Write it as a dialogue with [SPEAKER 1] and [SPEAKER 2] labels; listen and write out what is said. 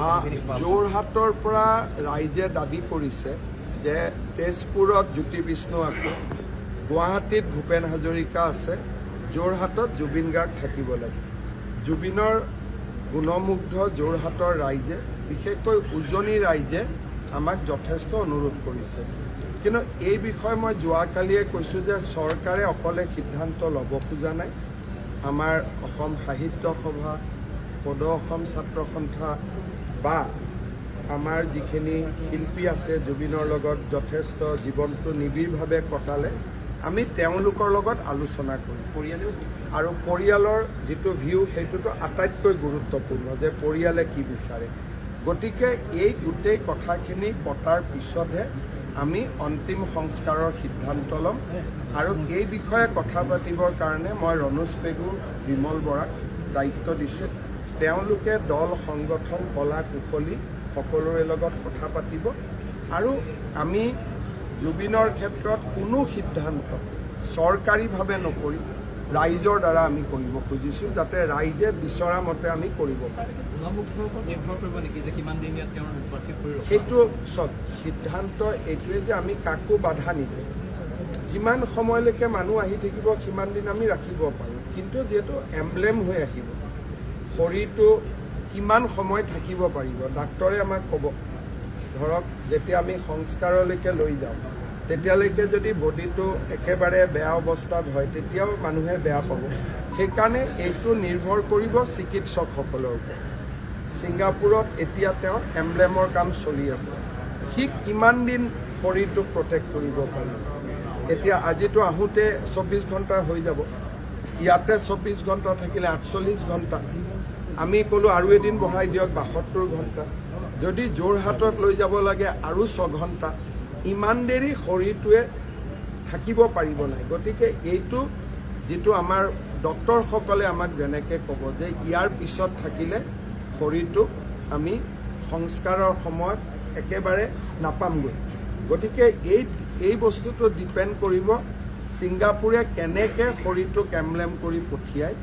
[SPEAKER 1] যোৰহাটৰ পৰা ৰাইজে দাবী কৰিছে যে তেজপুৰত জ্যোতি বিষ্ণু আছে, গুৱাহাটীত ভূপেন হাজৰিকা আছে, যোৰহাটত জুবিন গাৰ্গ থাকিব লাগে। জুবিনৰ গুণমুগ্ধ যোৰহাটৰ ৰাইজে, বিশেষকৈ উজনি ৰাইজে আমাক যথেষ্ট অনুৰোধ কৰিছে। কিন্তু এই বিষয়ে মই যোৱাকালিয়ে কৈছোঁ যে চৰকাৰে অকলে সিদ্ধান্ত ল'ব খোজা নাই। আমাৰ অসম সাহিত্য সভা, সদৌ অসম ছাত্ৰ সন্থা বা আমাৰ যিখিনি শিল্পী আছে, জুবিনৰ লগত যথেষ্ট জীৱনটো নিবিড়ভাৱে কটালে, আমি তেওঁলোকৰ লগত আলোচনা কৰিম। আৰু পৰিয়ালৰ যিটো ভিউ সেইটোতো আটাইতকৈ গুৰুত্বপূৰ্ণ, যে পৰিয়ালে কি বিচাৰে। গতিকে এই গোটেই কথাখিনি পতাৰ পিছতহে আমি অন্তিম সংস্কাৰৰ সিদ্ধান্ত ল'ম। আৰু এই বিষয়ে কথা পাতিবৰ কাৰণে মই ৰনোজ পেগু, বিমল বৰাক দায়িত্ব দিছোঁ। তেওঁলোকে দল সংগঠন কলা কুশলী সকলোৰে লগত কথা পাতিব। আৰু আমি জুবিনৰ ক্ষেত্ৰত কোনো সিদ্ধান্ত চৰকাৰীভাৱে নকৰি ৰাইজৰ দ্বাৰা আমি কৰিব খুজিছোঁ, যাতে ৰাইজে বিচৰা মতে আমি কৰিব পাৰোঁ। সেইটো চব সিদ্ধান্ত এইটোৱে যে আমি কাকো বাধা নিদিওঁ। যিমান সময়লৈকে মানুহ আহি থাকিব সিমান দিন আমি ৰাখিব পাৰোঁ, কিন্তু যিহেতু এমব্লেম হৈ আহিব, শৰীৰটো কিমান সময় থাকিব পাৰিব ডাক্তৰে আমাক ক'ব। ধৰক যেতিয়া আমি সংস্কাৰলৈকে লৈ যাওঁ, তেতিয়ালৈকে যদি বডিটো একেবাৰে বেয়া অৱস্থাত হয়, তেতিয়াও মানুহে বেয়া পাব। সেইকাৰণে এইটো নিৰ্ভৰ কৰিব চিকিৎসকসকলৰ ওপৰত। ছিংগাপুৰত এতিয়া তেওঁৰ এমব্লেমৰ কাম চলি আছে। সি কিমান দিন শৰীৰটোক প্ৰটেক্ট কৰিব পাৰিব। এতিয়া আজিতো আহোঁতে 24 ঘণ্টা হৈ যাব, ইয়াতে 24 ঘণ্টা থাকিলে 48 ঘণ্টা। আমি ক'লোঁ আৰু এদিন বঢ়াই দিয়ক 72 ঘণ্টা। যদি যোৰহাটত লৈ যাব লাগে আৰু 6 ঘণ্টা, ইমান দেৰি শৰীৰটোৱে থাকিব পাৰিব নাই। গতিকে এইটো যিটো আমাৰ ডক্তৰসকলে আমাক যেনেকৈ ক'ব যে ইয়াৰ পিছত থাকিলে শৰীৰটোক আমি সংস্কাৰৰ সময়ত একেবাৰে নাপামগৈ। গতিকে এই বস্তুটো ডিপেণ্ড কৰিব ছিংগাপুৰে কেনেকৈ শৰীৰটোক এমব্লেম কৰি পঠিয়ায়।